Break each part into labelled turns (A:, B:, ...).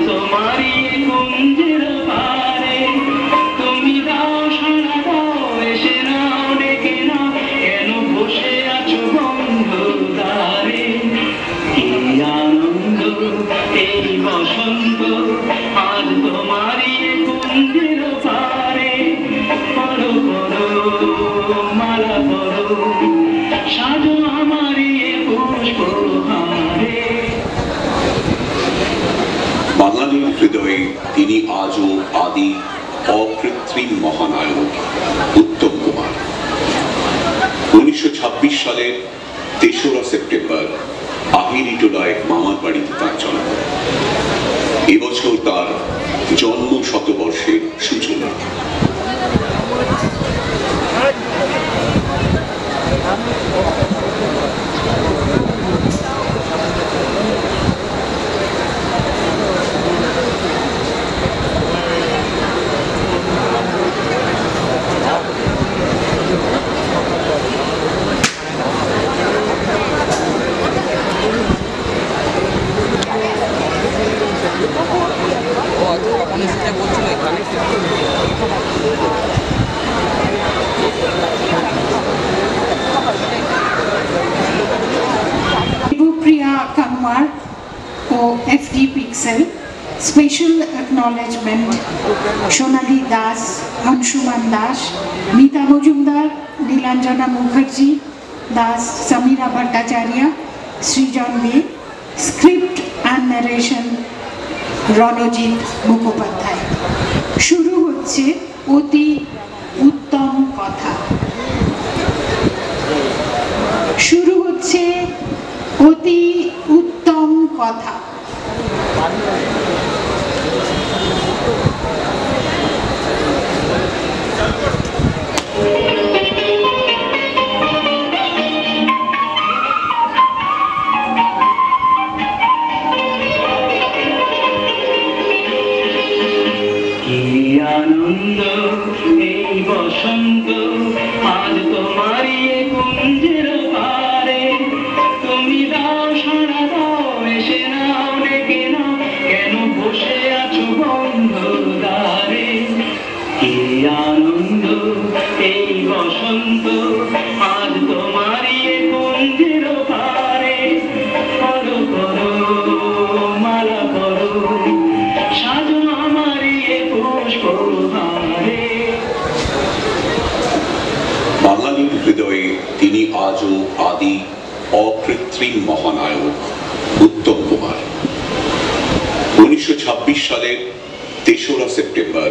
A: তোমারই কুঞ্জের পারে তুমি দাও সারা দাও এসে নাও ডেকে নাও কেন বসে আছো বন্ধু দ্বারে কি আনন্দ এই বসন্ত আজ তোমারই কুঞ্জের পারে পরো পরো মালা পরো সাজো আমারই পুষ্পহারে।
B: বাঙালির হৃদয়ে তিনি আজও আদি অকৃত্রিম মহানায়ক উত্তম কুমার। 1926 সালের 3রা সেপ্টেম্বর আহিরিটোলায় মামার বাড়িতে তার জন্ম। এবছর তার জন্ম শতবর্ষের সূচনা।
C: Kanwar or FD Pixel, special acknowledgement Shonali Das, Anshuman Das, Mita Mojumdar, Nilanjana Mukherjee, Das, Samira Bhattacharya, Srijan B, script and narration Ronojit Mukhopadhyay. শুরু হচ্ছে অতি উত্তম কথা। শুরু হচ্ছে অতি উত্তম কথা।
A: আনন্দ এই বসন্ত আজ তোমারই কুঞ্জের পারে তুমি দাও সারা দাও এসে নাও ডেকে নাও কেন বসে আছো বন্ধু দ্বারে কি আনন্দ এই বসন্ত আজ তোমারই কুঞ্জের পারে করো করো মালা করো সাজো আমারই পুষ্পহারে।
B: বাঙালির হৃদয়ে তিনি আজও আদি অকৃত্রিম মহানায়ক উত্তম কুমার। 1926 সালের 3রা সেপ্টেম্বর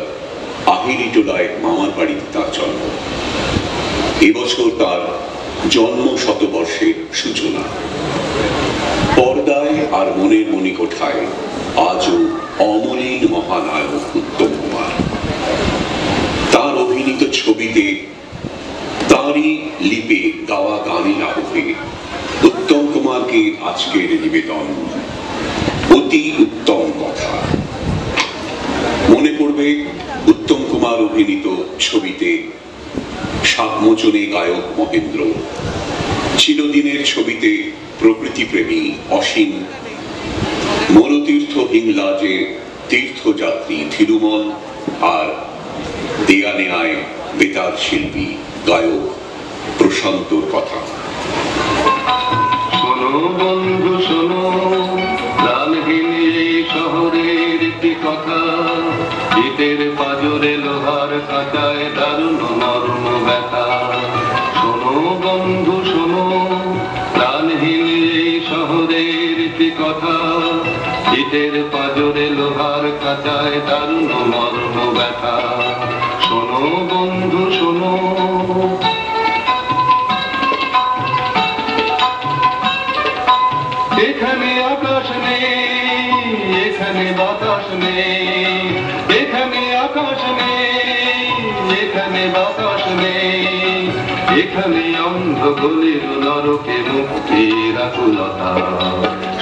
B: আহিরিটোলায় মামার বাড়িতে তার জন্ম। এবছর তার জন্ম শতবর্ষের সূচনা। পর্দায় আর মনের মণিকোঠায় আজও অমলিন মহানায়ক উত্তম কুমার। তার অভিনীত ছবিতে তারই লিপে গাওয়া গানের আবহে উত্তম কুমারকে আজকের নিবেদন অতি উত্তম কথা। মনে পড়বে উত্তম কুমার অভিনীত ছবিতে সাতমোচনে গায়ক মহেন্দ্র, চিরদিনের ছবিতে প্রকৃতিপ্রেমী অসীম, মনোতীর্থ হিংলাজে তীর্থযাত্রী থিরুমল আর দেয়া নেয়ায় বেতার শিল্পী গায়ক প্রশান্তর কথা।
D: শোনো বন্ধু শোনো, প্রাণহীন এই শহরের একটি কথা, ইটের পাজরে লোহার কাঁটায় দারুণ নরম ব্যথা। শোনো বন্ধু শোনো, প্রাণহীন এই শহরের একটি কথা, ইটের পাজরে লোহার কাঁটায় দারুণ নরম ব্যথা। শোনো বন্ধু শোনো, এখানে আকাশ নেই, এখানে বাতাস নেই, এখানে আকাশ নেই, এখানে বাতাস নেই, এখানে অন্ধ গলির নরকে মুক্তির আকুলতা।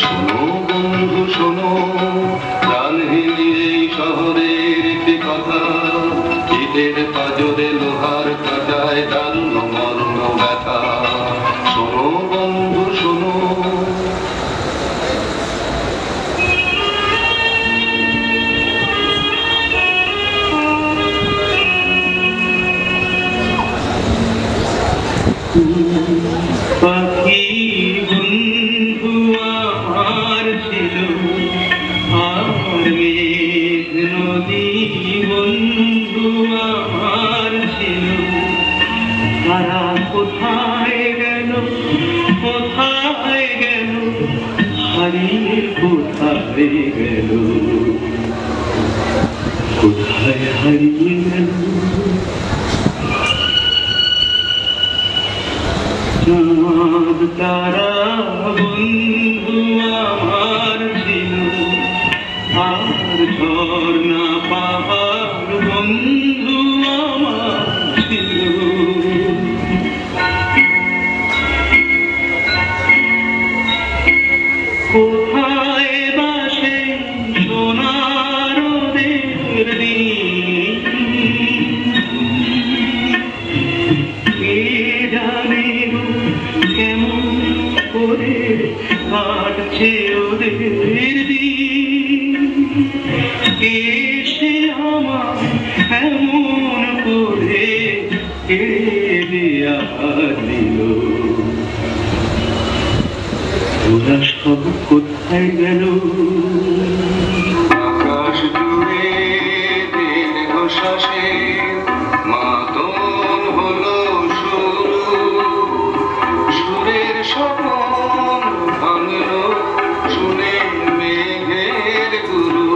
D: শোনো বন্ধু শোনো, প্রাণহীন এই শহরের একটি কথা, ইটের পাজরে লোহার কাঁটায় দারুণ মর্ম ব্যথা। শোনো বন্ধু শোনো,
A: হারিয়ে কোথায় গেল, কোথায় হারিয়ে গেল। চাঁদ তারা বন্ধু আমার ছিল, আর ঝর্ণা পাহাড় বন্ধু আমার ছিল। কোথায় বাসে সোনার ওদের দিন, কে জানে গো কেমন করে কাটছে ওদের দিন। এসে আমার এমন করে কেড়ে দেয়া দিল, ওরা সব কোথায় গেল।
D: আকাশ জুড়ে দীর্ঘশ্বাসে মাতন হলো শুরু, সুরের স্বপন ভাঙলো শুনে মেঘের গুরু।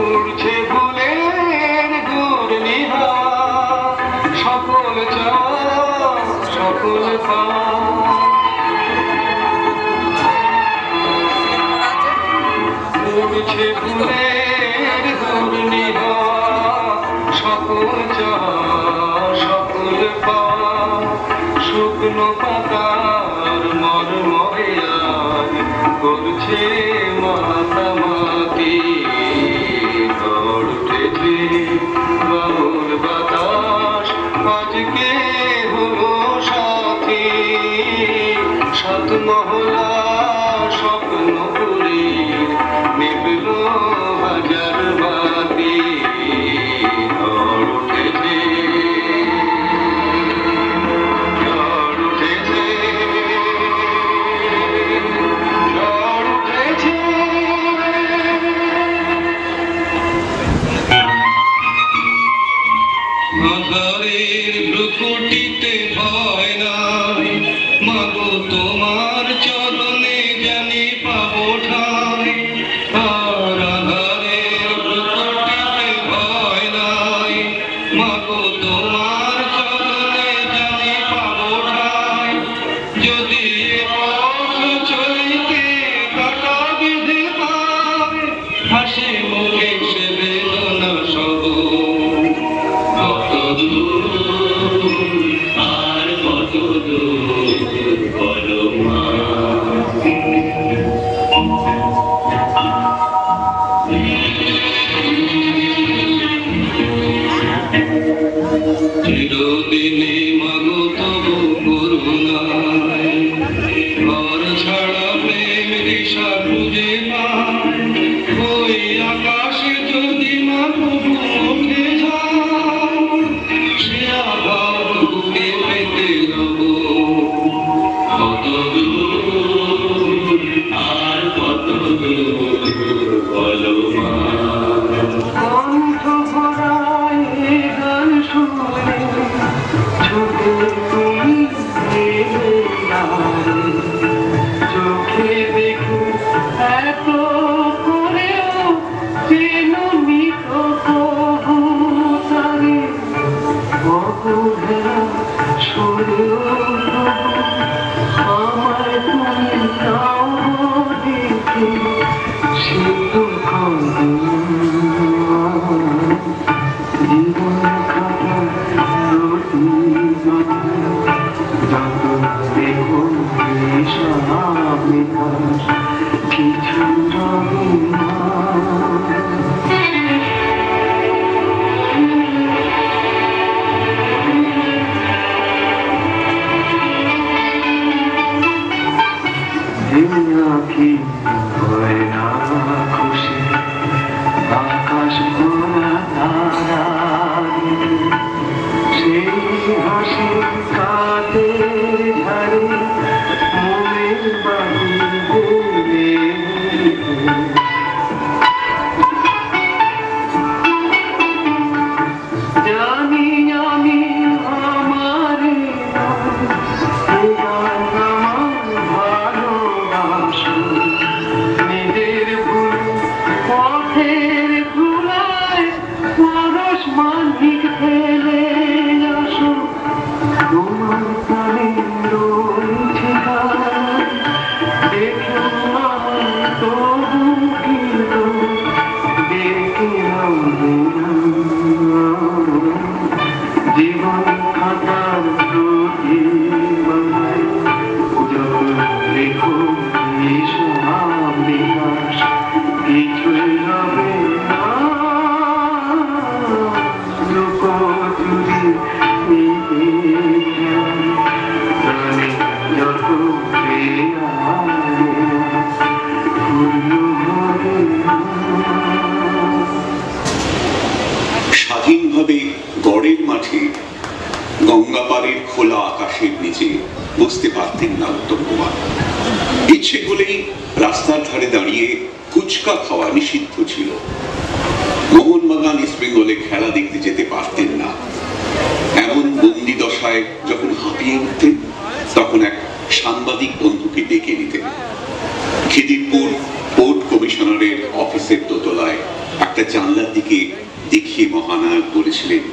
D: উড়ছে ফুলের ঘূর্ণিহা, সকল চাওয়া সকল পাওয়া। উড়ছে ফুলের ঘূর্ণিহা, সকল চাওয়া সকল পাওয়া। শুকনো পাতার মরমরে আজ করছে মাতামাতি। ঝড় উঠেছে বাউল বাতাস আজকে হলো সাথী। সাত মহলা স্বপ্নপুরী নিবল হাজার বাতি। ঝড় উঠেছে, ঝড় উঠেছে, ঝড় উঠেছে। আধারের ভ্রুকুটিতে ভয় নাই, মাগো তোমার চরণে জানি পাবো ঠাই। আর আধারের ভ্রুকুটিতে ভয় নাই, মাগো তোমার চরণে জানি পাবো ঠাই। যদি এ পথ চলিতে কাটা বিধে পায়, হাসি মুখে সে বেদনা সব। কত দূর আর কত দূর বলো মা। চিরদিনে মাগো তবু করুণায়, ঘর ছাড়া প্রেম দিশা খুঁজে পায়। ওই আকাশে যদি মাগো উঠে যায়, সে আঘাত বুকে পেতে রব। কত দূর আর কত দূর বলো মা। কণ্ঠ ভরায় গান শুনে ছুটে তুমি এলে আরে। চোখে দেখো এত করেও যেন মৃত কবুতরে। বকুঢেরা সুরে আমার তুমি নাও দেখে, সে তো জীবন খাতা রতি যত দেখো বেশ কিছু রবে না। আঁখি হয় না খুশি, আকাশ ভরা তারা, সেই হাসি কাঁদে
B: গঙ্গাপাড়ের খোলা আকাশের নিচে বসতে পারতেন না উত্তম কুমার। ইচ্ছে হলেই রাস্তার ধারে দাঁড়িয়ে ফুচকা খাওয়া নিষিদ্ধ ছিল। মোহনবাগান ইস্ট বেঙ্গলে খেলা দেখতে যেতে পারতেন না। এমন বন্দি দশায় যখন হাঁপিয়ে উঠতেন, তখন এক সাংবাদিক বন্ধুকে ডেকে নিতেন। খিদিরপুর পোর্ট কমিশনারের অফিসের দোতলায় একটা জানলার দিকে দেখিয়ে মহানায়ক বলেছিলেন,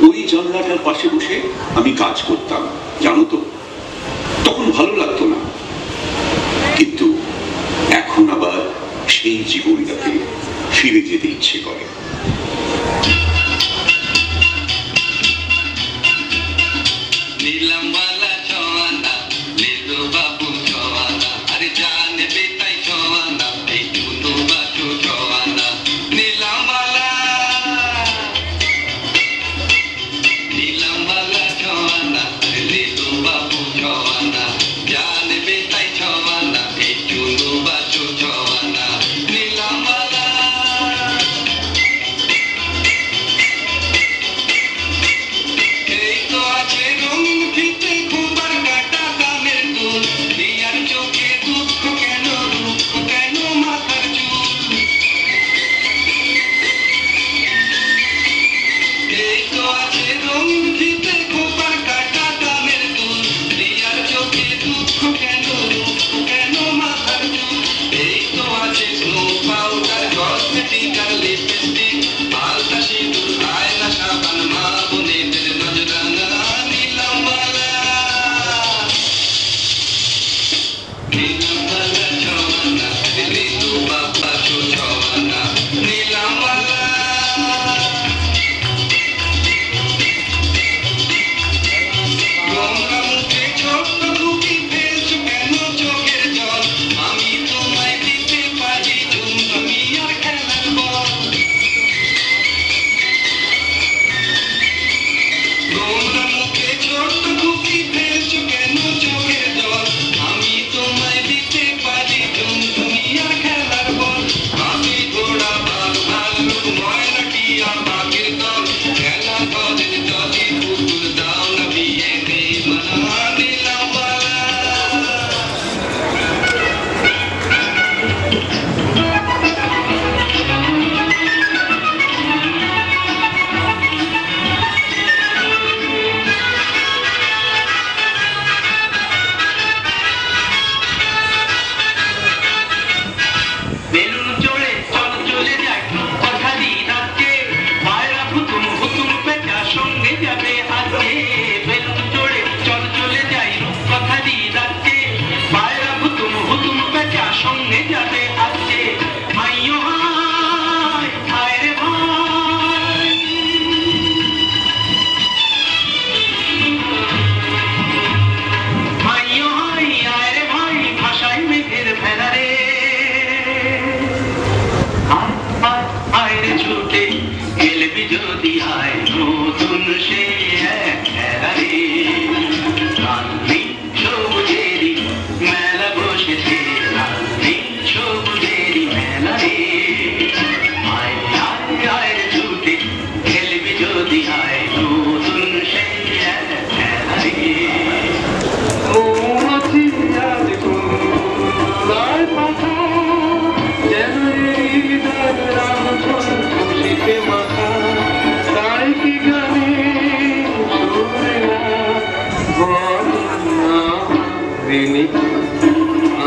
B: ওই জানলাটার পাশে বসে আমি কাজ করতাম, জানো তো। তখন ভালো লাগতো না, কিন্তু এখন আবার সেই জীবনটাতে ফিরে যেতে ইচ্ছে করে।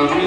D: আমি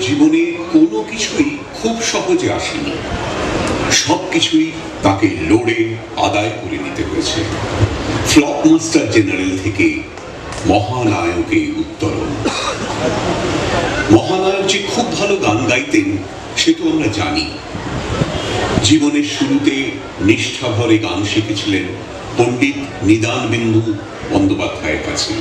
B: জীবনে কোনো কিছুই খুব সহজে আসেনি, সবকিছুই তাকে লড়ে আদায় করে নিতে হয়েছে। ফ্লপ মাস্টার জেনারেল থেকে মহানায়কে উত্তরণ। মহানায়ক যে খুব ভালো গান গাইতেন সে তো আমরা জানি। জীবনের শুরুতে নিষ্ঠাভরে গান শিখেছিলেন পণ্ডিত নিদানবিন্দু বন্দ্যোপাধ্যায়ের কাছে।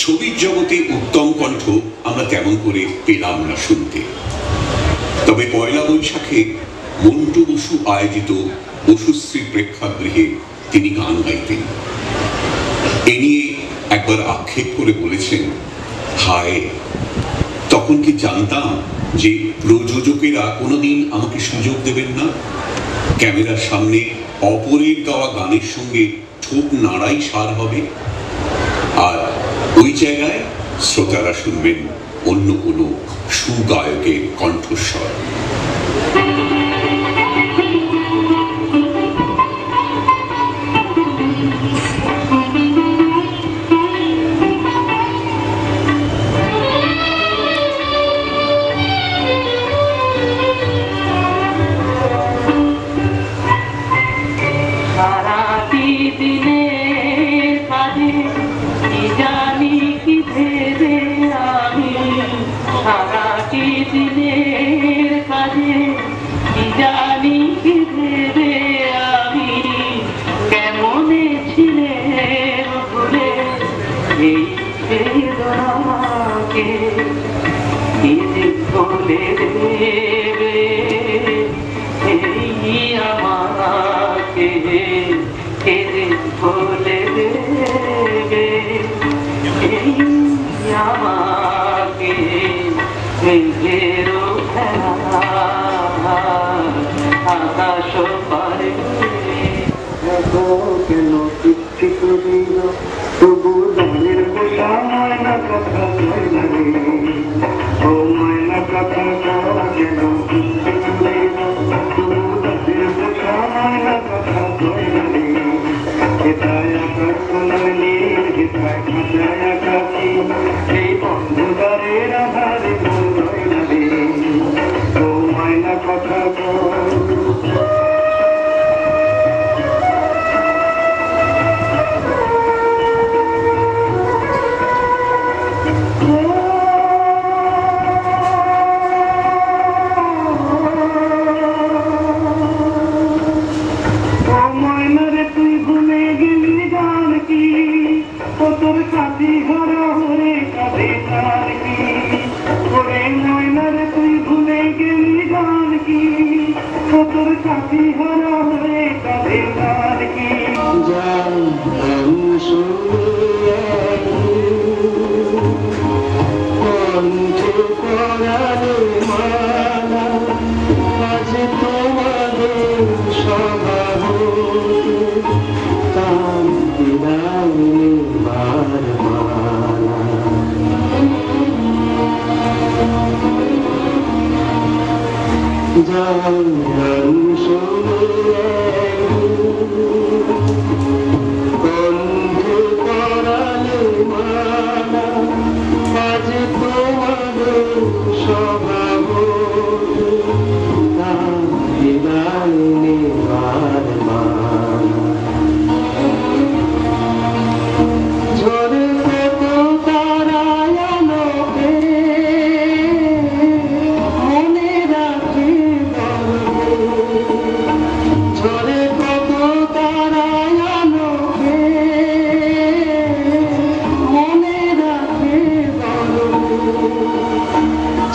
B: ছবির জগতে উত্তম কণ্ঠ আমরা তেমন করে পেলাম না শুনতে, তবে পয়লা বৈশাখে মন্টু বসু আয়োজিত বসুশ্রী প্রেক্ষাগৃহে তিনি গান গাইতেন। এ নিয়ে একবার আক্ষেপ করে বলেছেন, হায়, তখন কি জানতাম যে প্রযোজকেরা কোনোদিন আমাকে সুযোগ দেবেন না। ক্যামেরার সামনে অপরের গাওয়া গানের সঙ্গে ঠোঁট নাড়াই সার হবে, আর ওই জায়গায় শ্রোতারা শুনবেন অন্য কোনো সুগায়কের কণ্ঠস্বর।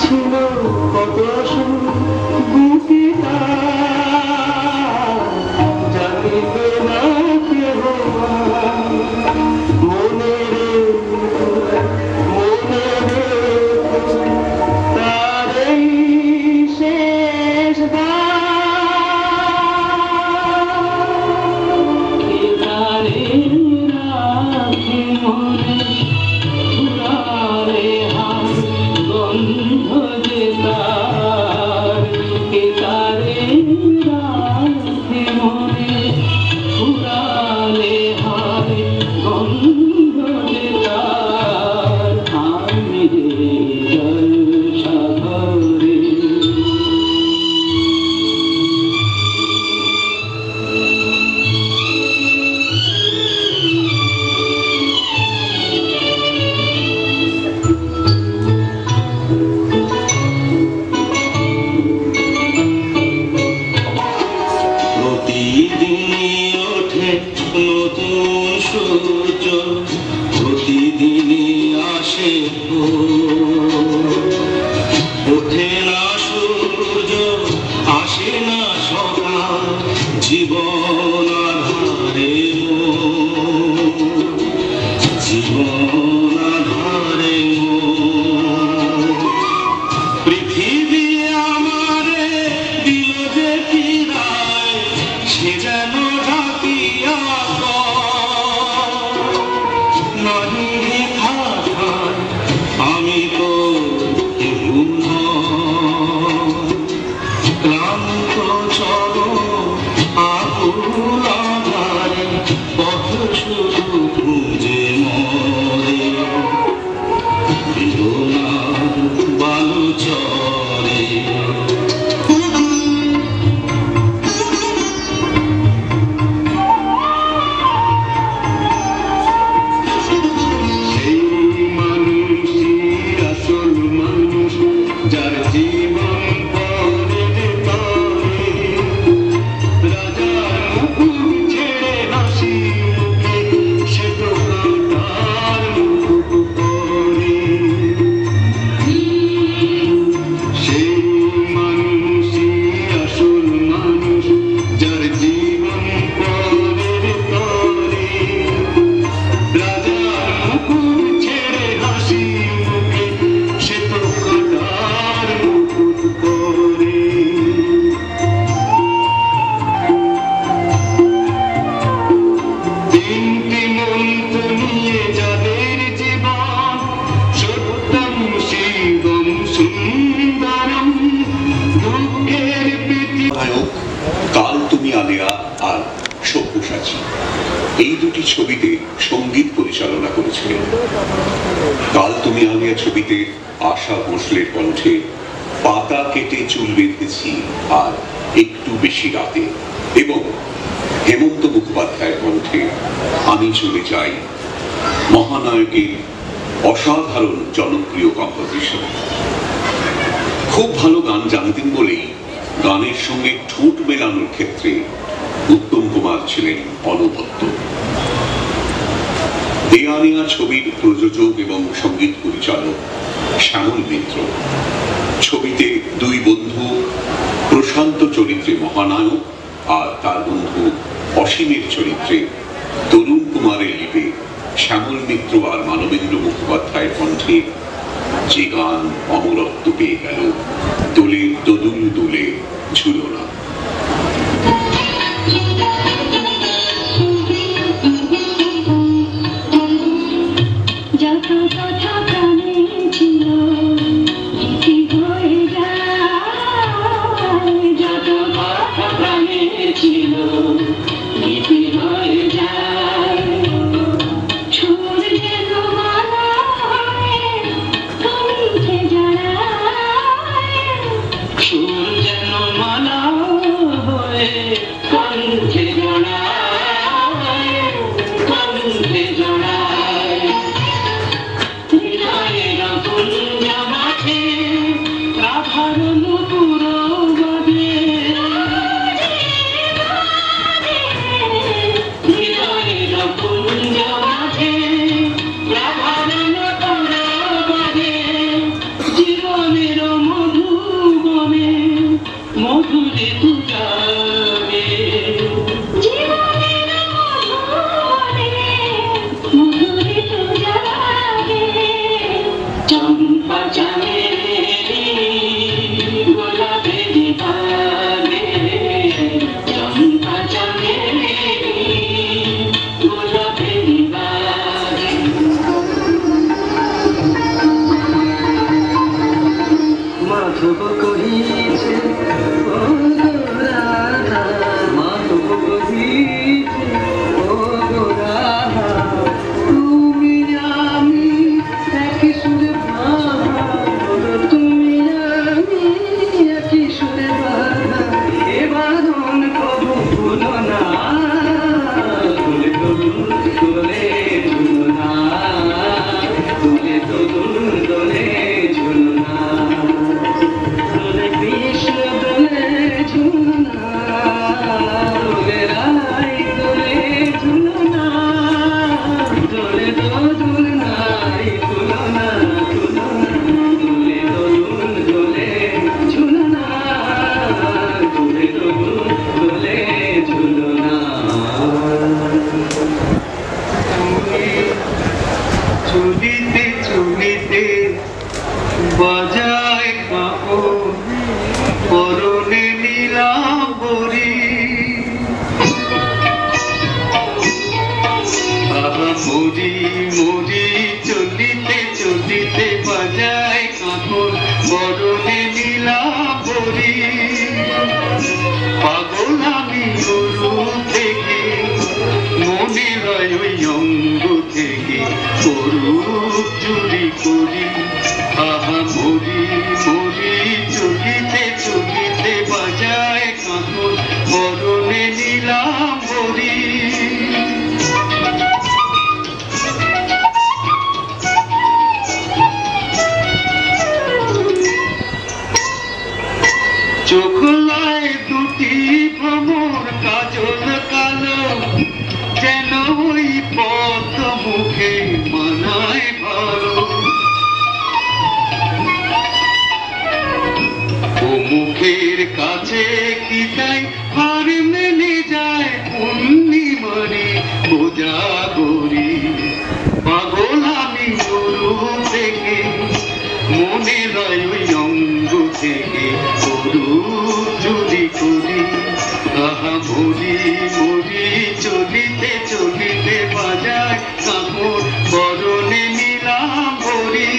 D: ছিল
A: আসে ওঠে না সূর্য, আসে না সকাল, জীবন আধারে জীবন আধারে পৃথিবী আমারে দিল যে ফিরায়, সে যেন ডাকিয়া নাহি খাঠায়, আমি তো কেউ নয়। ক্লান্ত চরণ আকুল আধারে পথ শুধু খুঁজে মরে, বেদনার বালুচরে।
D: যার জীবন পরের তরে, রাজার মুকুট ছেড়ে হাসি মুখে সে তো কাঁটার মুকুট পরে। সেই মানুষই আসল মানুষ, যার জীবন পরের তরে, রাজার মুকুট ছেড়ে হাসি মুখে সে তো কাঁটার মুকুট পরে। তিনটি মন্ত্র নিয়ে যাদের জীবন, সত্যম শিবম সুন্দরম, দুঃখের পৃথিবী।
B: নায়ক কাল তুমি আলেয়া আর সব্যসাচী এই দুটি ছবিতে সঙ্গীত পরিচালনা করেছিলেন। কাল তুমি আলেয়া ছবিতে আশা ভোঁসলের কণ্ঠে পাতা কেটে চুল বেঁধেছি আর একটু বেশি রাতে, এবং হেমন্ত মুখোপাধ্যায়ের কণ্ঠে আমি চলে যাই মহানায়কের অসাধারণ জনপ্রিয় কম্পোজিশন। খুব ভালো গান জানতেন বলেই গানের সঙ্গে ঠোঁট মেলানোর ক্ষেত্রে উত্তম কুমার ছিলেন অনবদ্য। দেয়া নেয়া ছবির প্রযোজক এবং সঙ্গীত পরিচালক শ্যামল মিত্র। ছবিতে দুই বন্ধু, প্রশান্ত চরিত্রে মহানায়ক আর তার বন্ধু অসীমের চরিত্রে তরুণ কুমারের লিপে শ্যামল মিত্র আর মানবেন্দ্র মুখোপাধ্যায়ের কণ্ঠে যে গান অমরত্ব পেয়ে গেল, দোলে দোদুল দুলে ঝুলনা।
E: যত কথা প্রাণে ছিল ইতি হয়ে যায়, যত কথা প্রাণে ছিল ইতি হয়ে যায়। সুর যেন মালা হয়ে কণ্ঠে জড়ায়,
A: সুর যেন মালা হয়ে কণ্ঠে জড়ায়, কণ্ঠে জড়ায়। হৃদয়ের কুঞ্জ মাঠে রাধার নুপুর বাজে, হৃদয়ের কুঞ্জ মাঠে রাধার নুপুর বাজে। জীবনের মধুবনে মধুরে তু যাবে,
E: জীবনের মধুবনে মধুরে তু যাবে।
A: চম্পা চামেলি গোলাপের বাগে, চম্পা চামেলি গোলাপের বাগে।
D: মাধব কহিছে ও গো রাধা, মাধব কহিছে ও গো রাধা, তুমি আমি এক সুরে বাজায় কাপড় পরনে নীলাম্বরী মরি মরি চলিতে চলিতে বাজায় কাপড় পরনে নীলাম্বরী পাগল আমি গরু থেকে মনে হয় ওই অঙ্গ থেকে করু চুরি করি আহা মরি মরি চলিতে চলিতে বাজায় কাপড় পরনে নীলাম্বরী চোখলায় দুটি ভ্রমর কাজল কালো যেন ওই পথ মুখে মানায় ভালো ও মুখের কাছে কি তাই হার মেনে যায় পূর্ণিমারি কোজাগরি পাগল আমি গরু থেকে মনে হয় ওই অঙ্গ থেকে গরু চুরি করি আহা মরি মরি চলিতে চলিতে বাজায় কাপড় পরনে নীলাম্বরী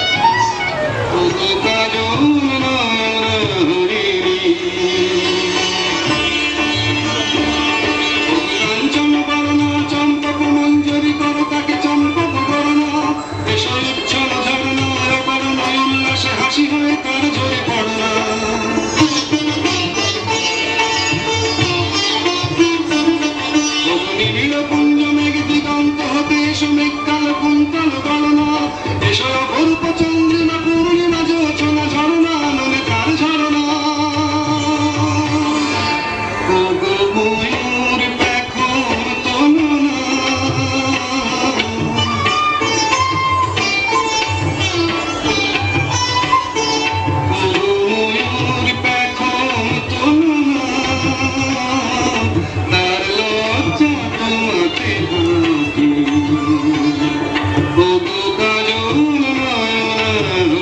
D: আর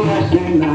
D: ভাসে না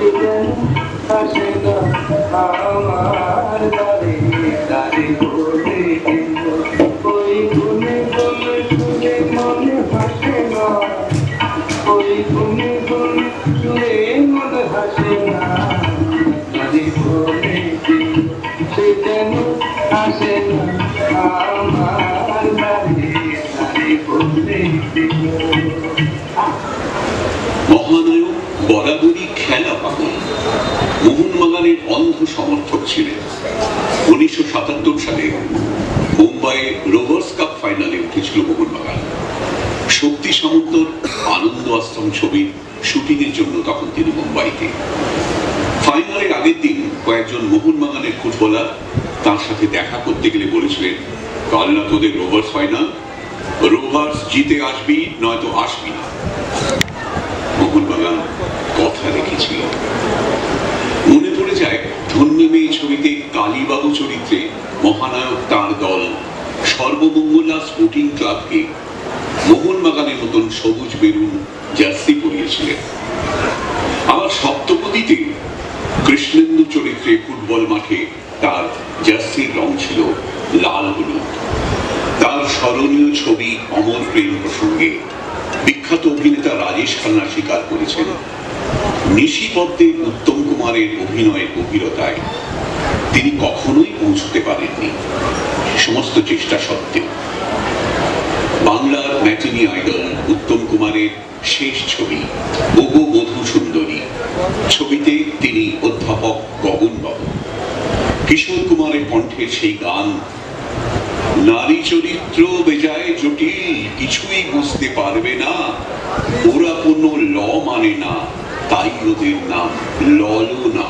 D: সে যেন আসে না আমার দাঁড়ে দাঁড়ে বলে দিল ওই গুনে গুনে শুনে মনে হাসে না ওই গুনে গুনে শুনে মনে হাসে না দাঁড়ে বলে দিল সে যেন আসে না আমার দাঁড়ে দাঁড়ে বলে দিল।
B: মহানায়ক বরাবরই খেলা পাগল, মোহনবাগানের অন্ধ সমর্থক ছিলেন। 1977 সালে মুম্বাইয়ে রোভার্স কাপ ফাইনালে উঠেছিল মোহনবাগান। শক্তি সামন্তর আনন্দ আশ্রম ছবির শুটিং এর জন্য তখন তিনি মুম্বাইতে। ফাইনালের আগের দিন কয়েকজন মোহনবাগানের ফুটবলার তার সাথে দেখা করতে গেলে বলেছিলেন, কাল না তোদের রোভার্স ফাইনাল, রোভার্স জিতে আসবি নয়তো আসবি না। মোহনবাগান কথা রেখেছিল। মনে পড়ে যায় ধন্যী মেয়ে ছবিতে কালীবাবু চরিত্রে মহানায়ক তার দল সর্বমঙ্গলা স্পোর্টিং ক্লাবকে মোহনবাগানের মতন সবুজ বেরুন জার্সি পরিয়েছিলেন। আবার সপ্তপদীতে কৃষ্ণেন্দু চরিত্রে ফুটবল মাঠে তার জার্সির রং ছিল লাল হলুদ। তার স্মরণীয় ছবি অমর প্রেম প্রসঙ্গে বিখ্যাত অভিনেতা রাজেশ খান্না স্বীকার করেছেন, নিশিপদ্মে উত্তম কুমারের অভিনয়ের গভীরতায় তিনি কখনোই পৌঁছতে পারেননি সমস্ত চেষ্টা সত্ত্বেও। বাংলার ম্যাটিনি আইডল উত্তম কুমারের শেষ ছবি ওগো বধূ সুন্দরী ছবিতে তিনি অধ্যাপক গগন বাবু। কিশোর কুমারের কণ্ঠের সেই গান, নারী চরিত্র বেজায় জটিল কিছুই বুঝতে পারবে না, ওরা কোনো ল মানে না তাই ওদের নাম ললনা।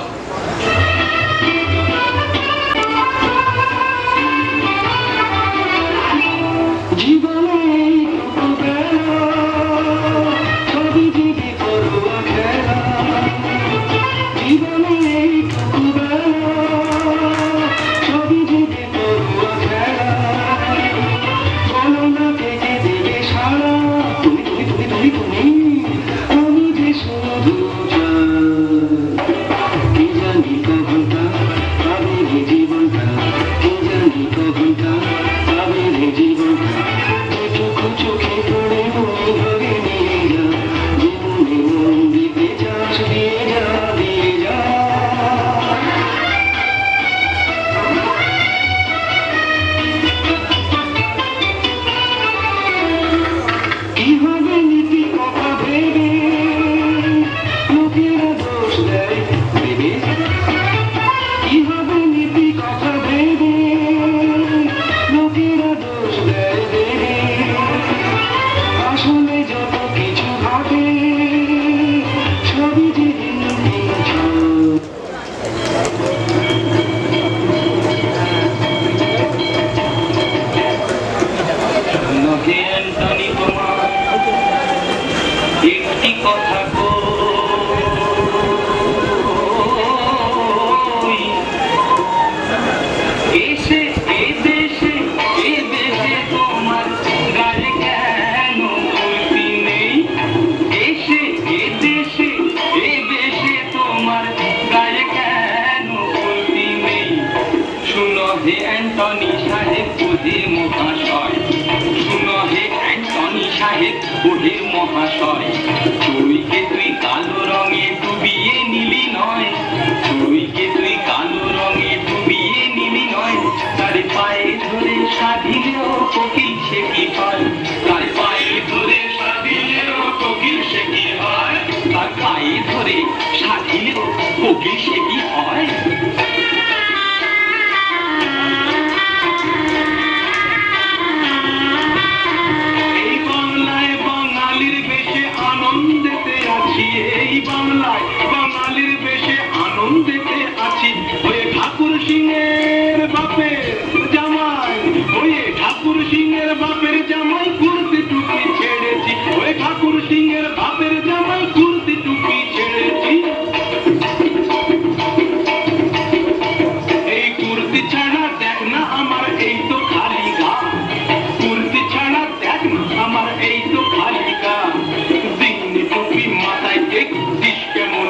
A: মহাশয় চড়ুইকে তুই কালো রঙে ডুবিয়ে নিলি নয়, চড়ুইকে তুই কালো রঙে ডুবিয়ে নিলি নয়, তার পায়ে ধরে সাধিলেও কোকিল সে কি হয়, তার পায়ে ধরে সাধিলেও কোকিল সে কি হয়, তার পায়ে ধরে সাধিলেও কোকিল সে কি হয়। এই বাংলায় বাঙালির বেশে আনন্দেতে আছি, ওই ঠাকুর সিংহের বাপের জামাই, ওই ঠাকুর সিংহের বাপের জামাই কুর্তি টুপি ছেড়েছি, ওই ঠাকুর সিংহের বাপের জামাই কুর্তি টুপি ছেড়েছি। এই কুর্তি ছাড়া দেখ না আমার এই তো খালি গা, কুর্তি ছাড়া দেখ না আমার এই তো খালি গা, টুপি মাথায় দেখছিস কেমন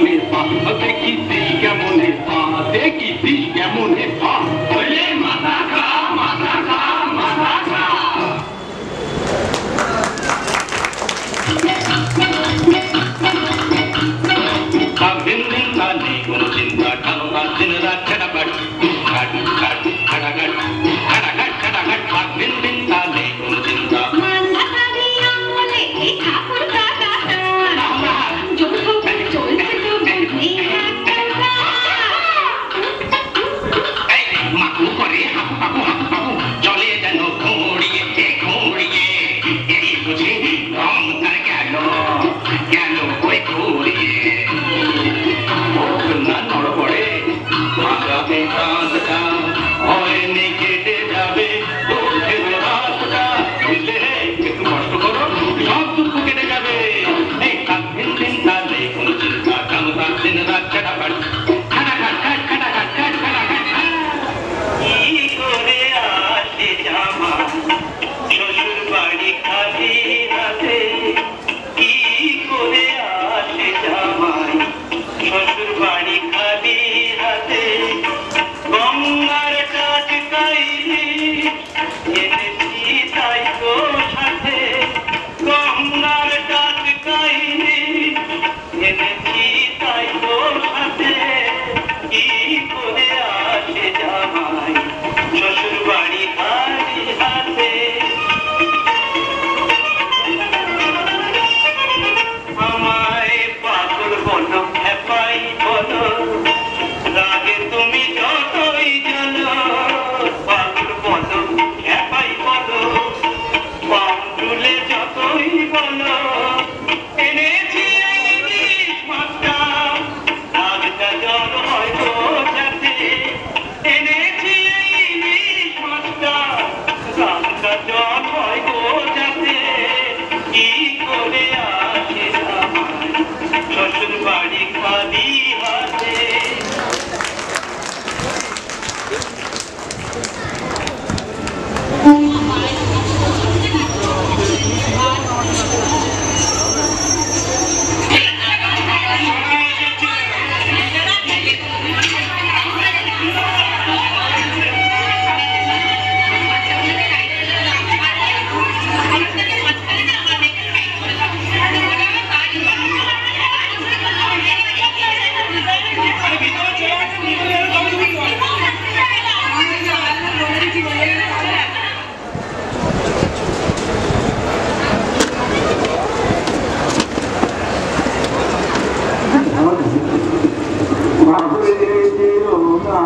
D: ভাবে যেও না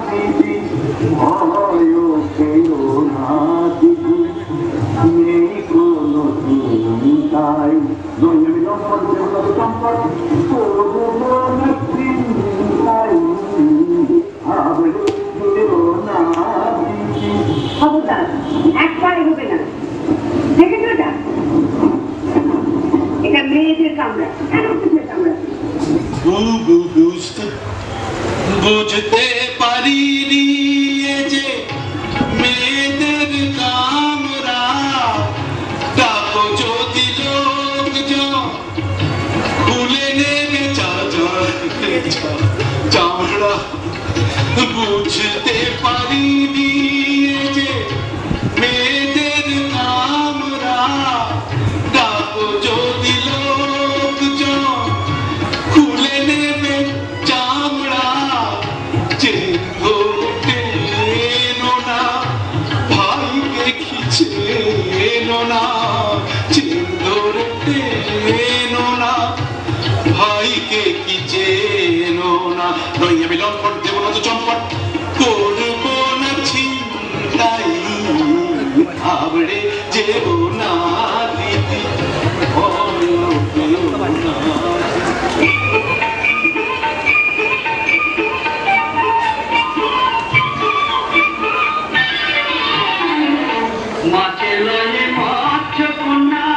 D: দিদি, ভয় পেও না দিদি, নেই কোনো চিন্তাই। দৈনন্দিন সম্পদ দেবতার সম্পদ করবো না চিন্তাই, ভাবে যেও না দিদি।
F: খবরদার, একবারে হবে না। দেখেছো এটা? এটা মেয়েদের কামরা, কেন কিসের কামরা?
A: বুঝতে পারিনি যে মেয়েদের কামরা, ডাকো যদি লোকজন খুলে নেবে চামড়া। বুঝতে পারিনি যে মেয়েদের কামরা, ডাকো যদি লোকজন খুলে নেবে চামড়া। চেনো না ভাইকে খিচেনো না, চেনো না ভাইকে কি চেনো না। নই আমি লম্পট দেব না তো চম্পট, করবো না ছিনতাই, ভাবড়ে যেও না দিদি, মাছে লয়ে মাছ কন্যা,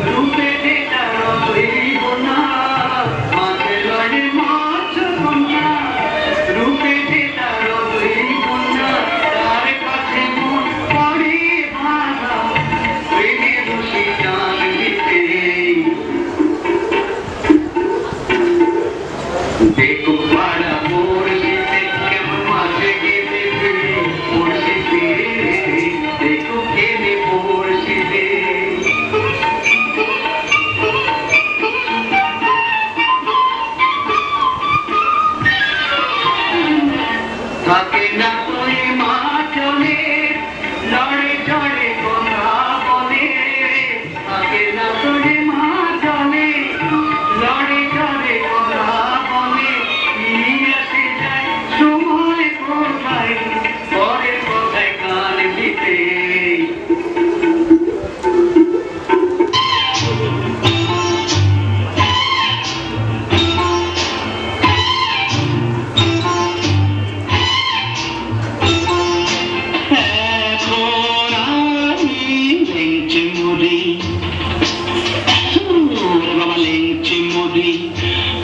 A: রূপে যেটা রইব না। মাছে লয়ে মাছ কন্যা, রূপে যেটা রইব না। তার কাছে মন পড়ে ভাঙা, প্রেমে রুষি জান দিতে। দেখো পাড়া পড়শিতে কেমন মাঝে গেলে পড়শিতে, দেখো কেনে পড়শিতে। থাকে না তুই মা চলে, লড়ে চড়ে কথা বলে। থাকে না তুই মা চলে, লড়ে চড়ে কথা বলে। আসে যায় সময় কোথায়, পরে কোথায় কান দিতে। এখন আমি লেংচে মরি, বাবা লেংচে মরি,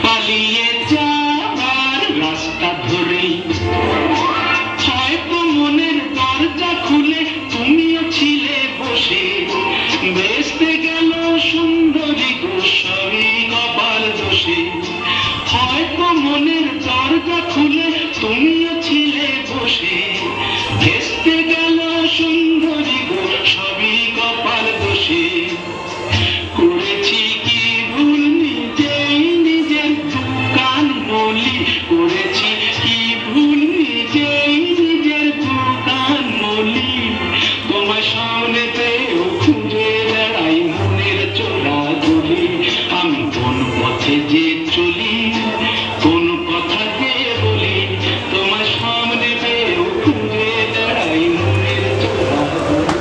A: পালিয়ে যাবার রাস্তা ধরে। হয়তো মনের দরজা খুলে তুমিও ছিলে বসে, বেসতে গেল সুন্দরী গোস্বামী কপাল দোষে। হয়তো মনের দরজা খুলে তুমিও ছিলে বসে, ভেস্তে গেল সুন্দরী গোস্বামী কপাল দোষে। করেছি কি ভুল নিজেই নিজের দোকান মলি, করেছি কি ভুল নিজেই নিজের দোকান মলি। তোমার সামনে পেয়েও খুঁজে বেড়াই মনের চোরা গলি। আমি কোন পথে যে চলি, কোন কথা যে বলি, তোমার সামনে পেয়েও খুঁজে বেড়াই মনের চোরা গলি।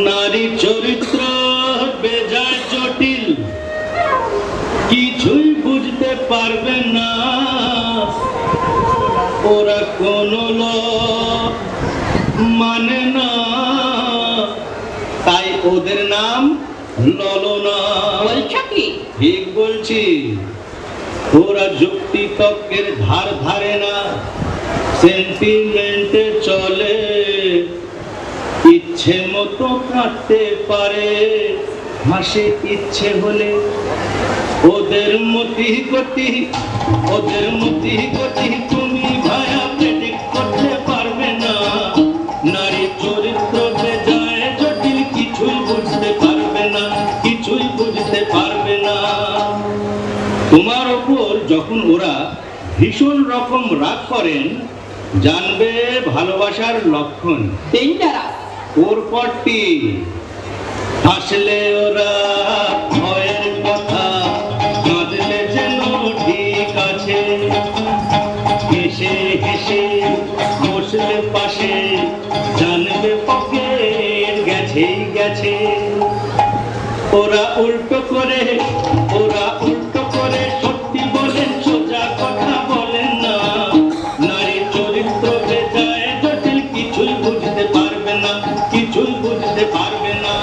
A: নারী চরিত্র বেজায় জটিল, কিছুই বুঝতে পারবে না ওরা, কোনো মানে না। তাই ওদের নাম ললনা।
C: বলছো কি?
A: ঠিক বলছি। ওরা যুক্তি তর্কের ধার ধারে না, সেন্টিমেন্টে চলে। ইচ্ছে মতো কাটতে পারে হাসে ইচ্ছে হলে। ওদের মতি গতি, ওদের মতি গতি তুমি ভায়া প্রেডিক্ট করতে পারবে না। নারী চরিত্র বেজায় জটিল, কিছুই বুঝতে পারবে না, কিছুই বুঝতে পারবে না। তোমার ওপর যখন ওরা
G: ভীষণ রকম রাগ করেন, জানবে ভালোবাসার লক্ষণ।
C: ডেঞ্জারা
G: ওর পট্টি হাসলে ওরা ভয়ের কথা, কাঁদলে যেন ঠিক আছে। হেসে হেসে বসলে পাশে, জানবে পকেট গেছেই গেছে। ওরা উল্টো করে সত্যি বলেন, সোজা কথা বলেন না। নারীর চরিত্র বেজায় জটিল, কিছুই বুঝতে পারবে না, কিছুই বুঝতে পারবে না।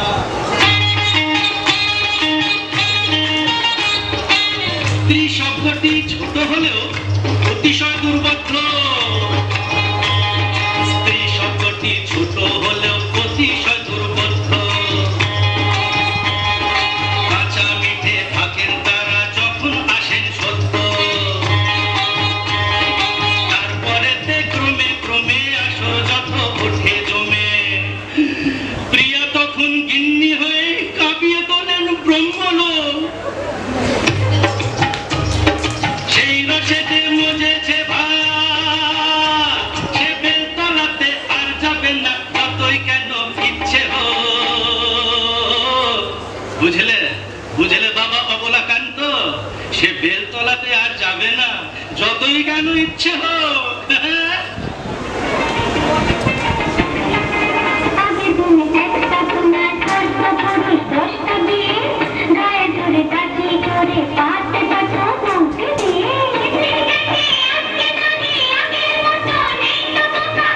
G: স্ত্রী শব্দটি ছোট হলেও অতিশয় দুর্বোধ্য। স্ত্রী শব্দটি ছোট হলেও অতিশয় দুর্বোধ্য। কাঁচা মিঠে থাকেন তারা যখন আসেন সত্য, তারপরেতে ক্রমে ক্রমে আসো যত ওঠে জমে। প্রিয়া তখন গিন্নি হয়ে কাঁপিয়ে তোলেন ব্রহ্মলোক। সেই রসেতে মজেছে ভাত, সে বেলতলাতে আর যাবে না, যতই কেন ইচ্ছে হোক। বুঝলে বুঝলে বাবা অবলাকান্ত, সে বেলতলাতে আর যাবে না, যতই কেন ইচ্ছে হোক।
E: আগে তুমি একটা তোমার গল্প পুরুষ 10টা দিয়ে গায়ে ধরে কাটি করে পাতে পাতা মুখে দিয়ে আজকে নারী আগের মতো নেই তো কথা।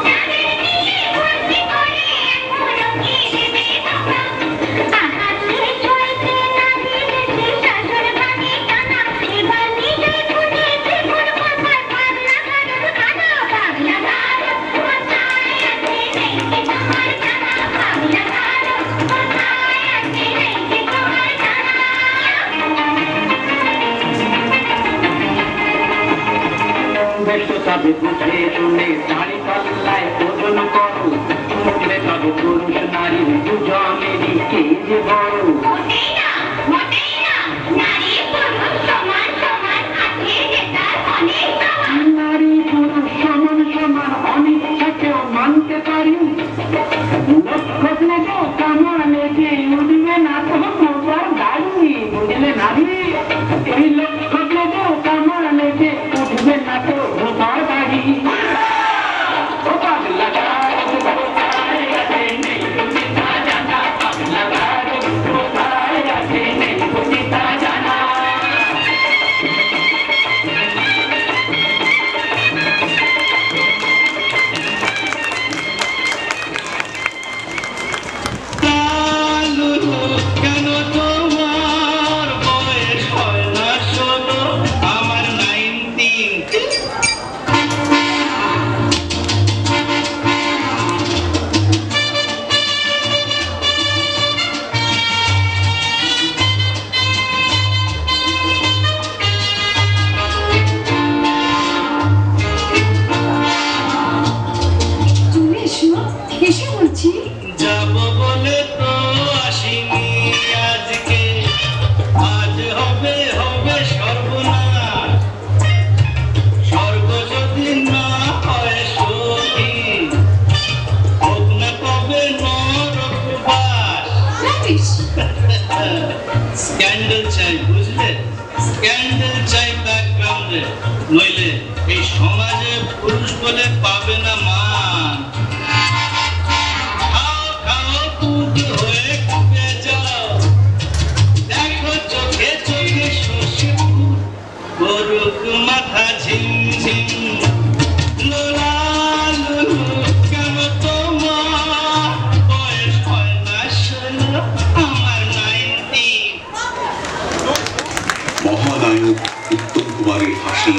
E: নারী নিয়ে ভর্তি করে এখনো কি দেবে ধোকা। আহারে চলছে নারী দেশে শাসন ভাঙে টানা। এবার নিজে খুঁজেছে কোন কথার পাগলা কারণ খানা। পাগলা কারণ কোথায় আছে নেই কি তোমার জানা। পাগলা কারণ কোথায় আছে নেই কি তোমার জানা।
D: ব্যস্ততা বুঝে শুনে দাড়ি পাল্লায় ওজন করো, উঠলে তবে পুরুষ নারী দুজনেরই কে যে বড়।
E: মোটেই না, মোটেই না। নারী পুরুষ সমান সমান আছে যেটা অনেক সমান।
D: নারী পুরুষ সমান সমান অনিচ্ছাকেও মানতে পারি। লক্ষ্য থেকে কামালে যে উঠবে না তো মোটার দাড়ি। বুঝলে নারী, এই লক্ষ্য থেকে কামালে যে উঠবে না তো মোটার দাড়ি। ও পাগলা গারদ কোথায় আছে নেই তুমি তা জানা। পাগলা গারদ কোথায় আছে নেই তুমি তা জানা।
G: কালু কেন তোমার বয়স হয় না 16, আমার 19।
C: চলে এসো, এসে বলছি।
G: যাব বলে তো আসিনি আজকে, আজ হবে হবে সর্বনাশ। স্বর্গ যদি না হয় সখী, হোক না কবে নরকবাস।
C: রাবিশ
G: স্ক্যান্ডেল চাই, বুঝলে, স্ক্যান্ডেল চাই ব্যাকগ্রাউন্ডে, নইলে এই সমাজে পুরুষ বলে পাবে না মান। খাও খাও তুই হয়ে ডুবে যাও, দেখো চোখে চোখে শশী গরুক মাথা ঝিমঝিম। লোলা লুলু কেন তোমার বয়স হয় না 16, আমার 19।
B: মহানায়ক উত্তম কুমারের হাসি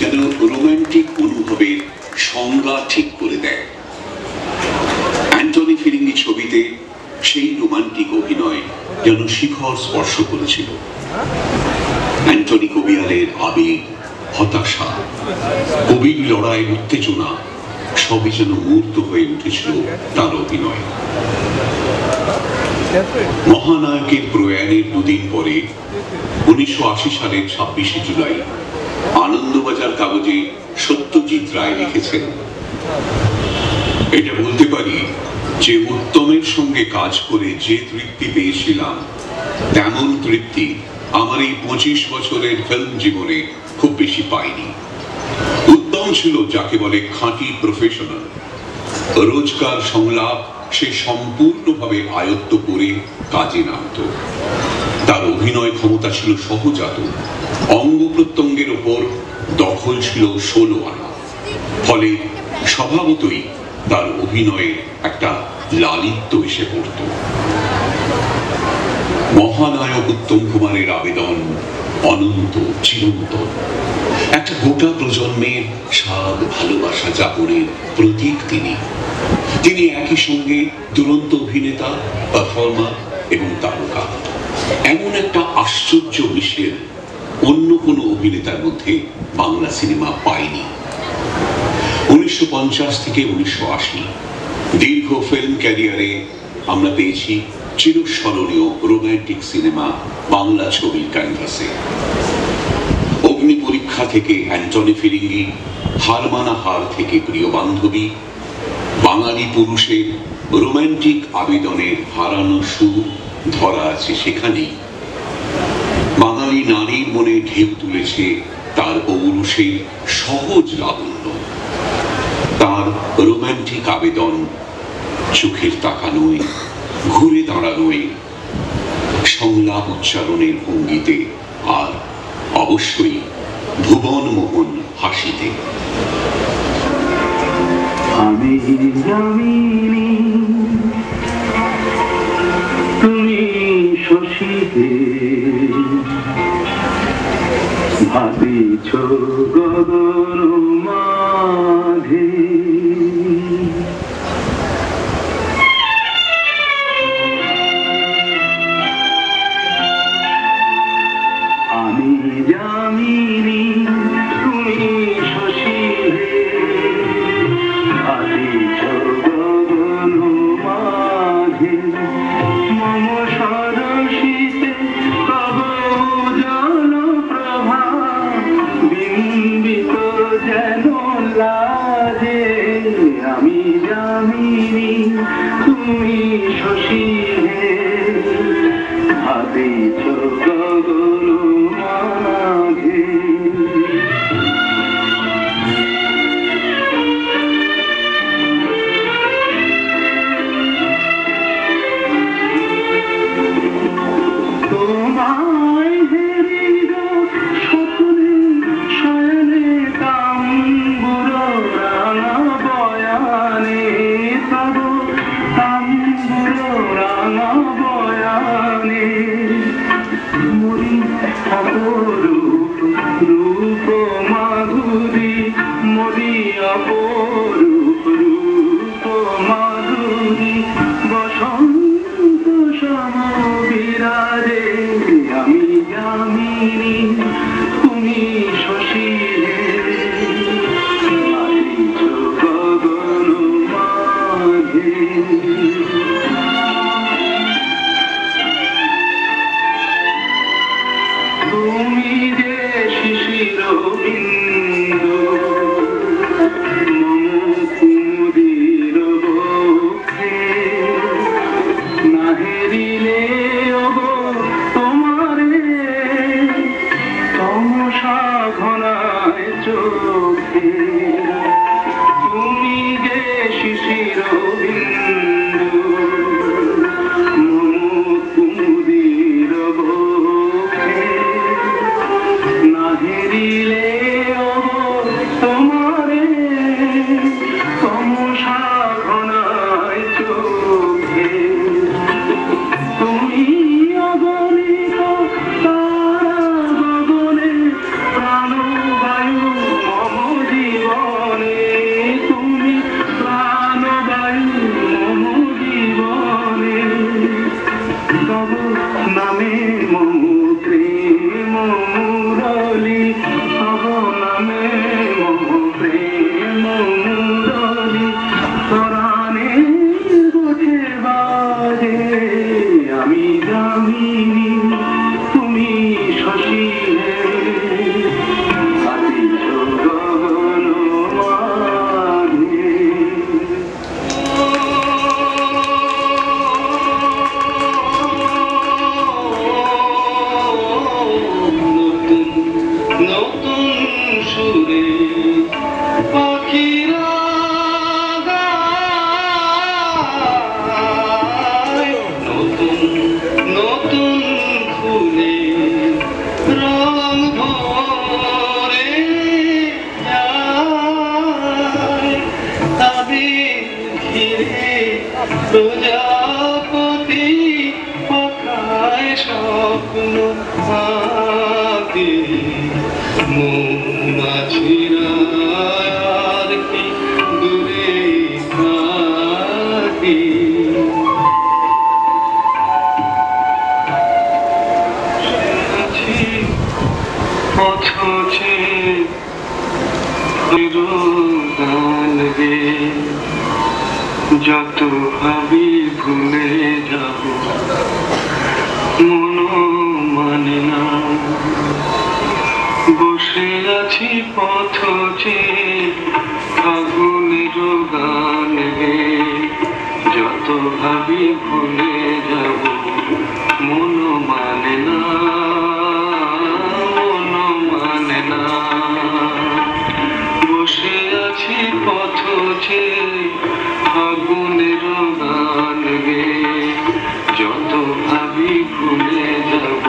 B: যেন রোমান্টিক অনুভবের সংজ্ঞা ঠিক করে দেয়। অ্যান্টনি ফিরিঙ্গি ছবিতে সেই রোমান্টিক অভিনয় যেন শিখর স্পর্শ করেছিল। অ্যান্টনি কবিয়ালের আবেগ, হতাশা, কবির লড়াইয়ের উত্তেজনা সবই যেন মূর্ত হয়ে উঠেছিল তার অভিনয়। মহানায়কের প্রয়াণের দুদিন পরে 1980 সালের 26শে জুলাই আনন্দবাজার কাগজে সত্যজিৎ রায় লিখেছেন, এটা বলতে পারি যে উত্তমের সঙ্গে কাজ করে যে তৃপ্তি পেয়েছিলাম তেমন তৃপ্তি আমার এই 25 বছরের ফিল্ম জীবনে খুব বেশি পাইনি। উত্তম ছিল যাকে বলে খাঁটি প্রফেশনাল। রোজকার সংলাপ সে সম্পূর্ণভাবে আয়ত্ত করে কাজে নামত। তার অভিনয় ক্ষমতা ছিল সহজাত, অঙ্গ প্রত্যঙ্গের ওপর দখল ছিল 16 আনা। ফলে স্বভাবতই তার অভিনয়ে একটা লালিত্য এসে পড়ত। মহানায়ক উত্তম কুমারের আবেদন অনন্ত, চিরন্তন। একটা গোটা প্রজন্মের স্বাদ ভালোবাসা যাপনের প্রতীক তিনি। তিনি একই সঙ্গে দুরন্ত অভিনেতা, পারফর্মার এবং তারকা। এমন একটা আশ্চর্য মিশেল অন্য কোনো অভিনেতার মধ্যে বাংলা সিনেমা পায়নি। 1950 থেকে 1980 দীর্ঘ ফিল্ম ক্যারিয়ারে আমরা পেয়েছি চিরস্মরণীয় রোমান্টিক সিনেমা বাংলা ছবির ক্যানভাসে। অগ্নি পরীক্ষা থেকে অ্যান্টনি ফিরিঙ্গি, হার মানা হার থেকে প্রিয় বান্ধবী, বাঙালি পুরুষের রোমান্টিক আবেদনের হারানো সুর ধরা আছে সেখানেই। বাঙালি নারীর মনে ঢেউ তুলেছে তার পৌরুষের সহজ লাবণ্য। তার রোমান্টিক আবেদন চোখের তাকানোয়, ঘুরে দাঁড়ানোয়, সংলাপ উচ্চারণের ভঙ্গিতে, আর অবশ্যই ভুবন মোহন হাসিতে।
G: আমি জামিনী তুমি শশীতে ভাবিছ গগন মাঝে। আমি জামিনী তুমি শশীতে ভাবিছ গগন মাঝে। মম সরসিতে তব উজ্জ্বল প্রভা বিম্বিত যেন লাজে। আমি জামিনী তুমি শশীতে ভাবিছ গগন মাঝে। তোমায় হেরিব স্বপ্নে শয়নে তাম্বুর রাঙা বয়ানে। তব তাম্বুর রাঙা বয়ানে মরি অপরূপ রূপ মাধুরী। মরি অপরূপ রূপ মাধুরী বসন্ত সম বিরাজে। আমি জামিনী তুমি শশীতে ভাবিছ গগন মাঝে। তুমি যে শিশির বিন্দু মম কুমুদির বক্ষে। না হেরিলে ওগো তোমারে তমসা প্রজাপতি পাখায় স্বপ্ন আঁকে, মৌমাছিরা আর কি দূরে থাকে। পথছে গান গে, যত ভাবি ভুলে যাব মন মানে না। বসে আছি পথছে ফাগুনের গান গে, যত ভাবি ভুলে যাব মন মানে না, মন মানে না। বসে আছি পথছে ফাগুনের গান গে, যত ভাবি ভুলে যাব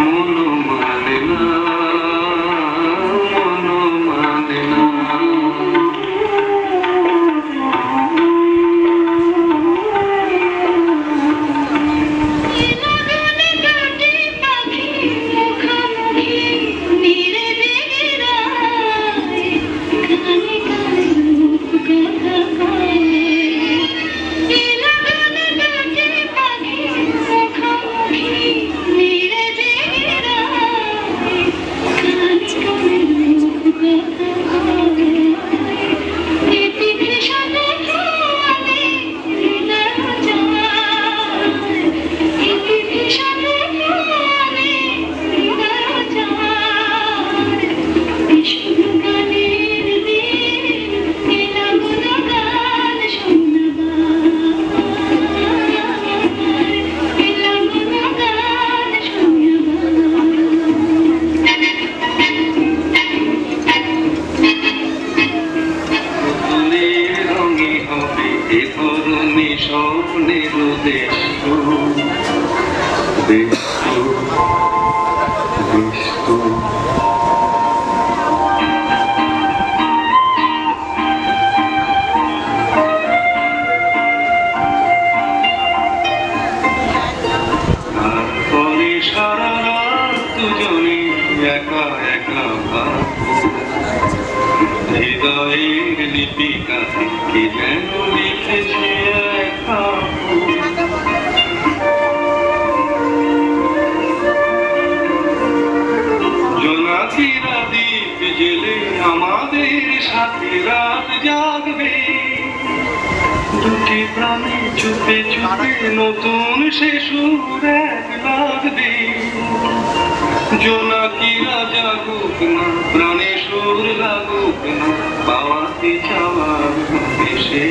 G: মন মানে না, মন মানে না। স্বপ্নের দেশ দেশ তারপরে সারা রাত দুজনে একা একা হৃদয়ের লিপিকা কি যেন লিখেছে একা। জোনাকিরা দ্বীপ জেলে আমাদের সাথে রাত জাগবে, দুটি প্রাণে চুপে চুপে নতুন সে সুর এক লাগবে। জোনাকিরা জাগুক না, প্রাণে সুর লাগুক না, পাওয়াতে চাওয়ার এসে।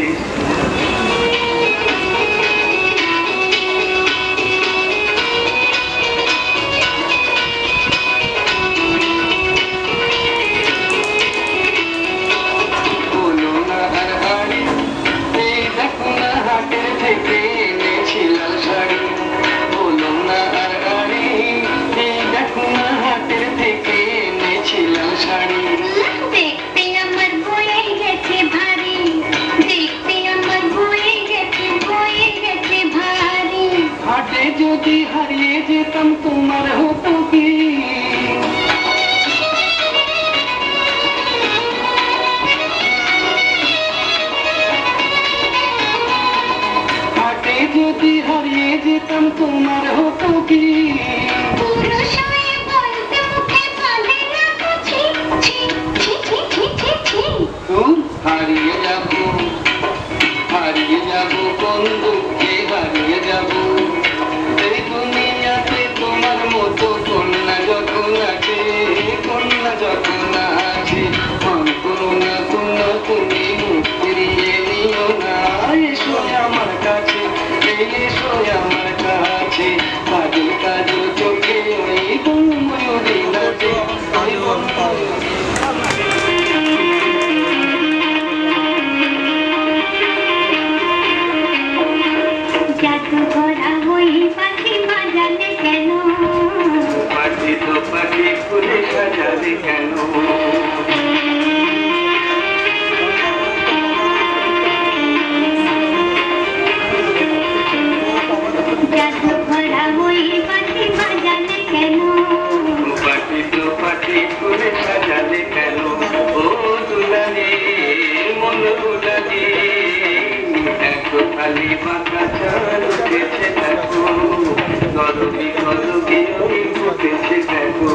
G: যদি হারিয়ে যেতাম তোমার হতো কি? হাটে যদি হারিয়ে যেতাম তোমার হতো কি? হারিয়ে যাব কোন দুঃখে হারিয়ে যাব। এই দুনিয়াতে তোমার মতো কন্যা যখন আছে, কন্যা যখন আছে, মন করো না তোমরা, তুমি মুখ ফিরিয়ে নিও না। এসো আমার কাছে, এসো আমার কাছে, কাজল কাজল চোখে ওই ময়ূরী নাচে। পাখি তো পাখি ফুলে সাজালে কেন? খালি বাঁকা চাল উঠেছে দেখো, গরবি গরবি ওই উঠেছে দেখো।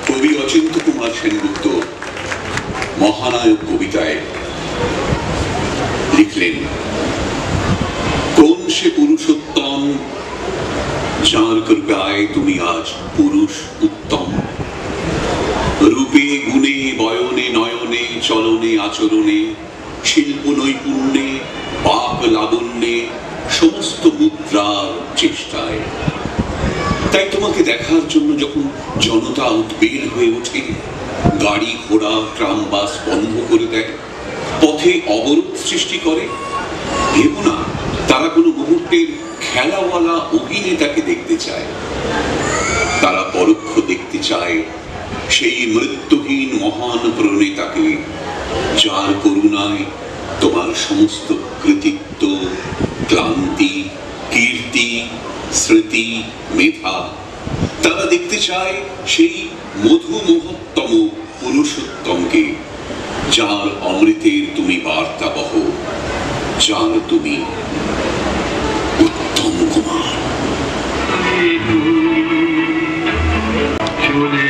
B: কবি অচিন্ত কুমার সেনগুপ্ত মহানায়ক কবিতায় লিখলেন, কোন সে পুরুষোত্তম যার কৃপায় তুমি আজ পুরুষ উত্তম, রূপে গুণে বয়নে নয়নে চলনে আচরণে শিল্প নৈপুণ্যে পাক লাবণ্যে সমস্ত মুদ্রার চেষ্টায়। তাই তোমাকে দেখার জন্য যখন জনতা উদ্বেল হয়ে ওঠে, গাড়ি ঘোড়া ট্রাম বাস বন্ধ করে দেয়, পথে অবরোধ সৃষ্টি করে, ভেবো না তারা কোনো মুহূর্তের খেলাওয়ালা অভিনেতাকে দেখতে চায়। তারা পরোক্ষ দেখতে চায় সেই মৃত্যুহীন মহান প্রণেতাকে, যার করুণায় তোমার সমস্ত কৃতিত্ব, ক্লান্তি, কীর্তি, স্মৃতি, মেধা। তারা দেখতে চায় সেই মধুমোহত্তম পুরুষোত্তমকে, যার অমৃতের তুমি বার্তাবহ, যার তুমি উত্তম কুমার।
G: চলে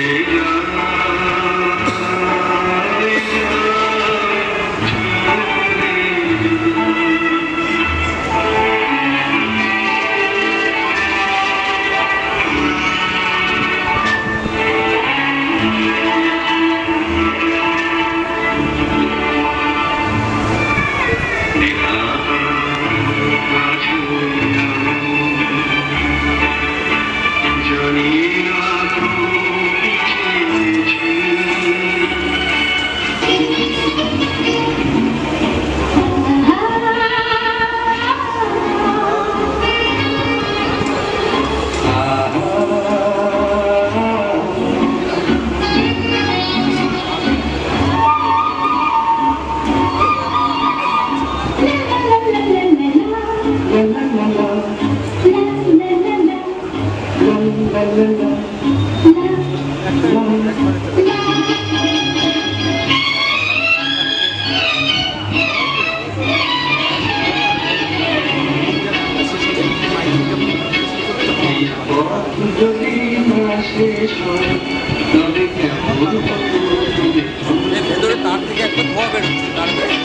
G: ভেতরে তার থেকে একটা ধোয়া বেরোচ্ছে, তার থেকে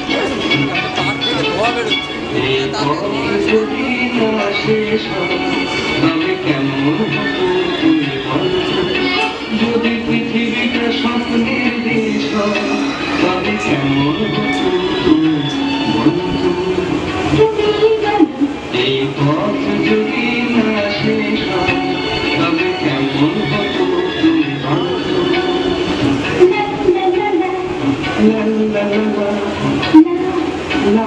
G: ধোয়া বেরোচ্ছে।
D: যদি পৃথিবীটা স্বপ্নের দেশ হয় তবে কেমন হতো তুমি বলো তো? এই পথ যদি না শেষ হয় তবে কেমন হতো তুমি বলো তো? লা লা লা লা লা।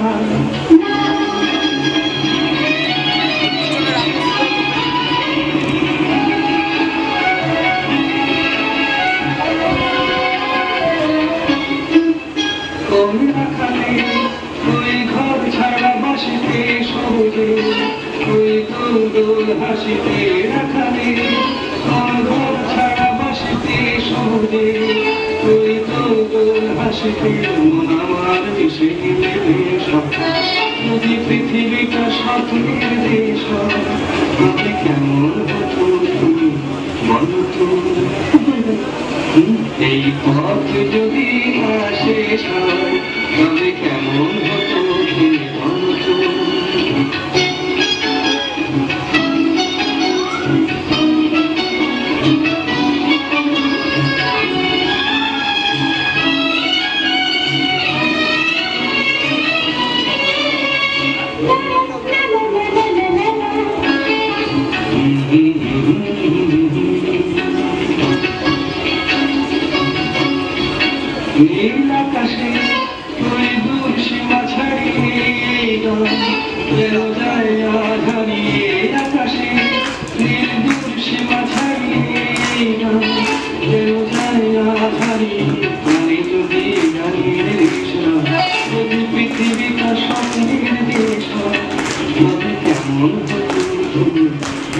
D: হাসিতে রাখালে ঘর ছাড়া বাসিতে সহজে তুই তো দোল হাসিতে মন আমার মিশে গেলে যদি পৃথিবীটা স্বপ্নের দেশ তবে কেমন হতো তুমি বলো তো? এই পথ যদি না শেষ হয় তবে কেমন হতো তুমি বলো তো? নীল আকাশে তুই দূর সীমা ছাড়িয়ে যায় হারিয়ে আকাশে নীল দূর সীমা ছাড়িয়ে যায় হারিয়ে প্রাণী যদি জানিয়ে যদি পৃথিবীটা স্বপ্নের দেশ তবে কেমন হতো তুমি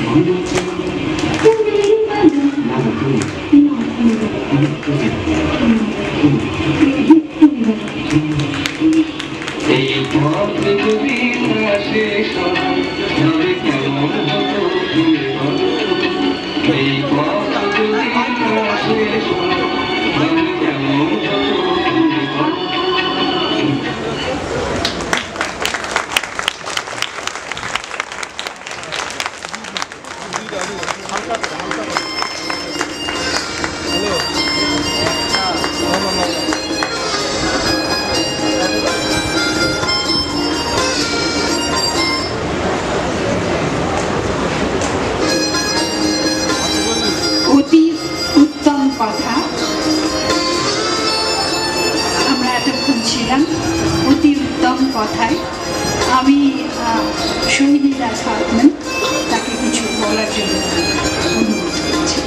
D: বলো তো? এই পথ যদি না শেষ হয় তবে কেমন হতো তুমি বলো তো? এই পথ যদি না শেষ হয় তবে কেমন হতো তুমি বলো?
C: অতি উত্তম কথা। আমরা এতক্ষণ ছিলাম অতি উত্তম কথায়। আমি শহীদা খাতুন তাকে কিছু বলার জন্য অনুরোধ করছি।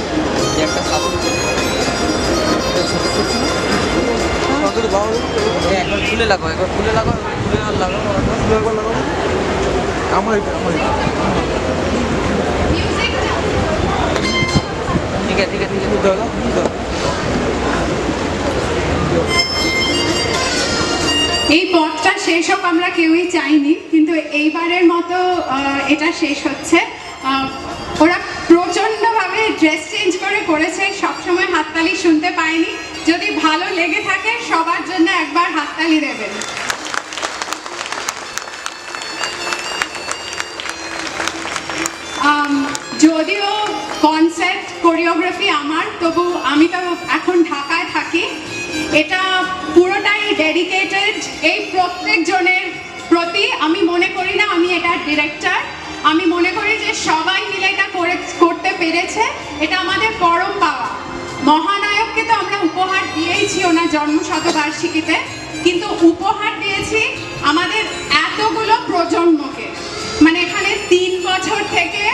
G: একটা একবার খুলে লাগাও, একবার খুলে লাগাও, খুলে আর লাগাও, একবার লাগাও। আমার ঠিক আছে ঠিক আছে ঠিক আছে দাদা।
C: এই পথটা শেষ হোক আমরা কেউই চাইনি, কিন্তু এইবারের মতো এটা শেষ হচ্ছে। ওরা প্রচণ্ডভাবে ড্রেস চেঞ্জ করেছে, সবসময় হাততালি শুনতে পাইনি। যদি ভালো লেগে থাকে সবার জন্য একবার হাততালি দেবেন। যদিও কনসেপ্ট কোরিওগ্রাফি আমার, তবু আমি তো এখন ঢাকায় থাকি। এটা পুরোটাই ডেডিকেটেড এই প্রত্যেকজনের প্রতি। আমি মনে করি না আমি এটা ডিরেক্টর, আমি মনে করি যে সবাই মিলে এটা করতে পেরেছে। এটা আমাদের পরম পাওয়া। মহানায়ককে তো আমরা উপহার দিয়েইছি ওনার জন্মশতবার্ষিকীতে, কিন্তু উপহার দিয়েছি আমাদের এতগুলো প্রজন্মকে। মানে এখানে 3 বছর থেকে,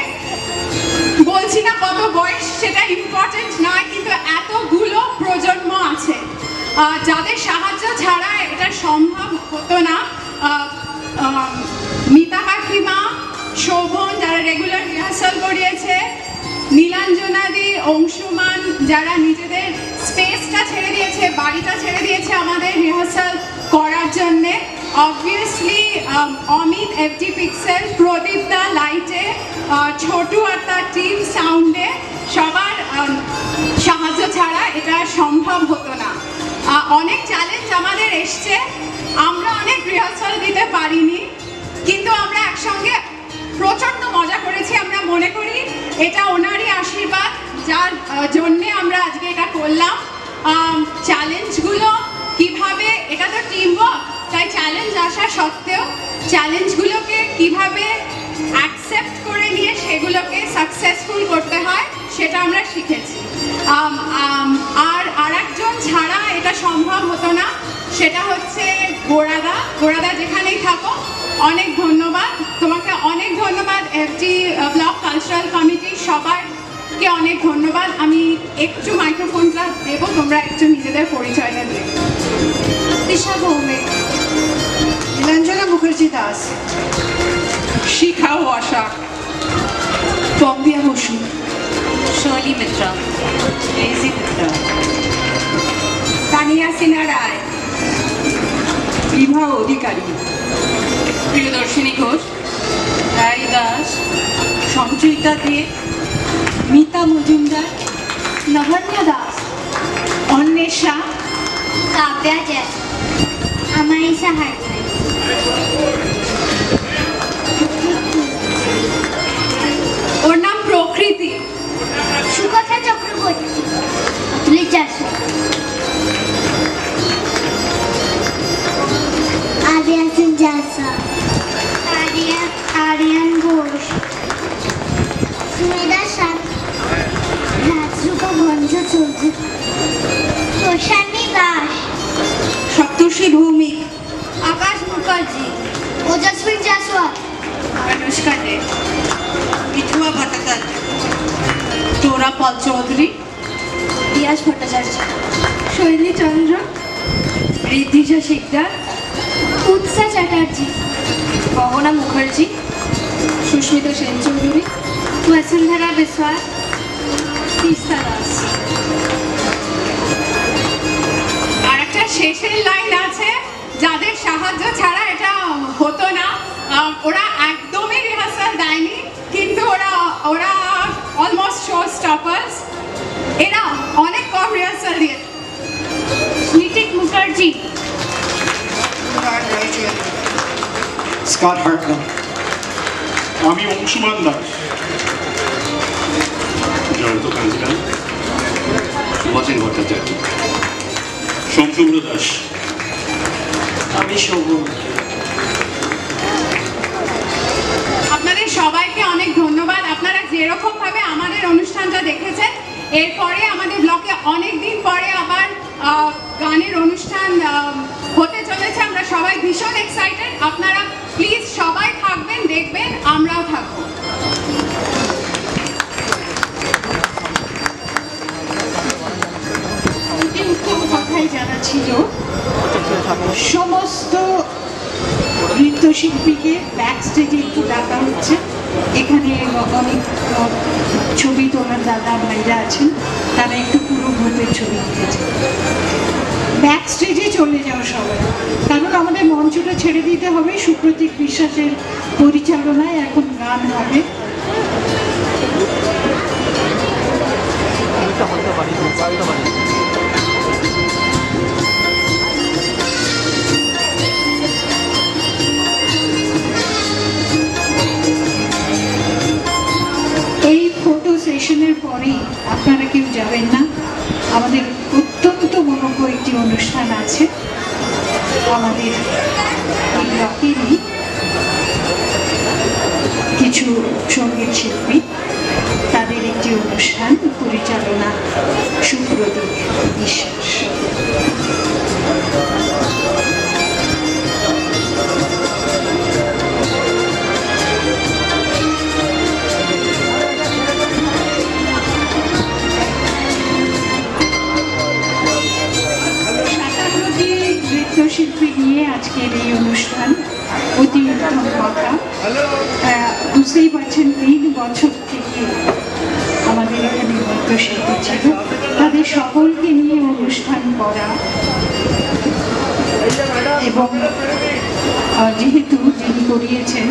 C: বলছি না কত বয়স সেটা ইম্পর্টেন্ট নয়, কিন্তু এতগুলো প্রজন্ম আছে যাদের সাহায্য ছাড়া এটা সম্ভব হতো না। মিতা কাকিমা, শোভন যারা রেগুলার রিহার্সাল করিয়েছে, নীলাঞ্জনাদি, অংশুমান যারা নিজেদের স্পেসটা ছেড়ে দিয়েছে, বাড়িটা ছেড়ে দিয়েছে আমাদের রিহার্সাল করার জন্যে। অবভিয়াসলি অমিত FD পিক্সেল, প্রদীপ দা লাইটে, ছোটু আর তার টিম সাউন্ডে, সবার সাহায্য ছাড়া এটা সম্ভব হতো না। অনেক চ্যালেঞ্জ আমাদের এসছে, আমরা অনেক রিহার্সাল দিতে পারিনি, কিন্তু আমরা একসঙ্গে প্রচণ্ড মজা করেছি। আমরা মনে করি এটা ওনারই আশীর্বাদ, যার জন্যে আমরা আজকে এটা করলাম। চ্যালেঞ্জগুলো কিভাবে, এটা তো টিম ওয়ার্ক, তাই চ্যালেঞ্জ আসা সত্ত্বেও চ্যালেঞ্জগুলোকে কিভাবে অ্যাকসেপ্ট করে নিয়ে সেগুলোকে সাকসেসফুল করতে হয় সেটা আমরা শিখেছি। আর একজন ছাড়া এটা সম্ভব হতো না, সেটা হচ্ছে গোড়াদা। গোড়াদা যেখানেই থাকো, অনেক ধন্যবাদ তোমাকে, অনেক ধন্যবাদ FD ব্লক কালচারাল কমিটি, সবাইকে অনেক ধন্যবাদ। আমি একটু মাইক্রোফোনটা দেবো, তোমরা একটু নিজেদের পরিচয়টা দেবে।
F: দিশা ভৌমিক, নীলাঞ্জনা মুখার্জি দাস,
C: শিখা ওয়াশাক,
F: পম্পিয়া বসু,
H: শৈলী মিত্রা, লেজি মিত্রা,
C: তানিয়া সিনহা রায়,
F: বিভা অধিকারী,
C: প্রিয়দর্শিনী ঘোষ,
H: রাই দাস,
F: সঞ্চয়িতা দে, মিতা মজুমদার, লাবণ্য দাস, অন্বেষা,
E: কাব্যা জয়, আমাইসা হারজাই,
C: ওর নাম প্রকৃতি,
E: সুকথা চক্রবর্তী, লিচাসু, আদিয়াসিন জাসা, আরিয়ান ঘোষ, সুমেধা সাত, রাজরূপা ভঞ্জ চৌধুরী, প্রশান্তি দাস,
C: সপ্তর্ষি ভৌমিক,
E: আকাশ মুখার্জি, ওজস্বিন জাসওয়াল,
C: অনুষ্কা দে,
H: মিঠুয়া ভট্টাচার্য,
C: টোরা পাল চৌধুরী,
E: পিয়াস ভট্টাচার্য,
C: শৈলী চন্দ্র, ঋদ্ধিজা শিকদার,
E: উৎসা চ্যাটার্জি,
C: গহনা মুখার্জি, সুস্মিতা সেন চৌধুরী,
E: বসুন্ধরা বিশ্বাস,
C: তিস্তা দাস। আর একটা শেষের লাইন আছে, যাদের সাহায্য ছাড়া এটা হতো না। ওরা একদমই রিহার্সাল দেয়নি, কিন্তু ওরা অলমোস্ট শো স্টপার্স। এরা অনেক কম রিহার্সাল দিয়ে। স্মিতিক মুখার্জি,
I: স্কট হার্টম্যান, আমি অংশুমান দাস, জয়ন্ত কাঞ্জিলাল, সুভাষেন ভট্টাচার্য, শমশুভ্র দাস,
H: আমি শোভন।
C: আপনাদের সবাইকে অনেক ধন্যবাদ। আপনারা যেরকম ভাবে আমাদের অনুষ্ঠানটা দেখেছেন, এরপরে আমাদের ব্লকে অনেক দিন পরে আবার গানের অনুষ্ঠান হতে চলেছে। আমরা সবাই ভীষণ এক্সাইটেড। আপনারা প্লিজ সবাই থাকবেন, দেখবেন, আমরাও থাকবো।
F: উত্তম কথাই জানা ছিল, সমস্ত নৃত্যশিল্পীকে ব্যাক স্টেজে একটু ডাকা হচ্ছে। এখানে অনেক ছবি তোলার দাদা ভাইরা আছেন, তারা একটু পুরো গ্রুপের ছবি তুলেছে। ব্যাক স্টেজে চলে যাও সবাই, কারণ আমাদের মঞ্চটা ছেড়ে দিতে হবে। সুপ্রতীক বিশ্বাসের পরিচালনায় এখন গান হবে। এই ফটো সেশনের পরেই আপনারা কেউ যাবেন না, আমাদের অত্যন্ত মনোজ্ঞ একটি অনুষ্ঠান আছে। আমাদের এই ব্লকেরই কিছু সঙ্গীত শিল্পী, তাদের একটি অনুষ্ঠান, পরিচালনা সুপ্রদীপ বিশ্বাস। নৃত্যশিল্পী নিয়ে আজকের এই অনুষ্ঠান, অতি উত্তম কথা। বুঝতেই পারছেন 3 বছর থেকে আমাদের হয়েছিল, তাদের সকলকে নিয়ে অনুষ্ঠান করা। এবং যেহেতু যিনি করিয়েছেন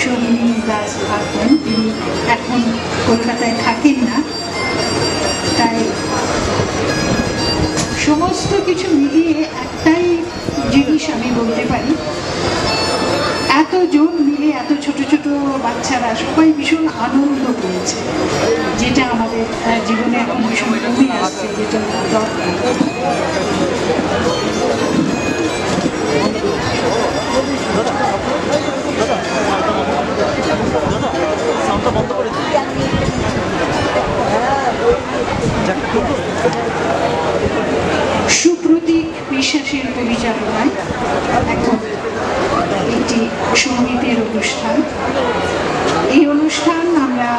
F: সোহিনী দাস ভাববেন, তিনি এখন কলকাতায় থাকেন না, তাই সমস্ত কিছু মিলিয়ে একটাই জিনিস আমি বলতে পারি, এতজন মিলে এত ছোট ছোট বাচ্চারা সবাই ভীষণ আনন্দ পেয়েছে, যেটা আমাদের জীবনে এখন ভীষণ কমে আসছে, যেটা দরকার। সুপ্রতীক বিশ্বাসের পরিচালনায় এখন একটি সঙ্গীতের অনুষ্ঠান। এই অনুষ্ঠান আমরা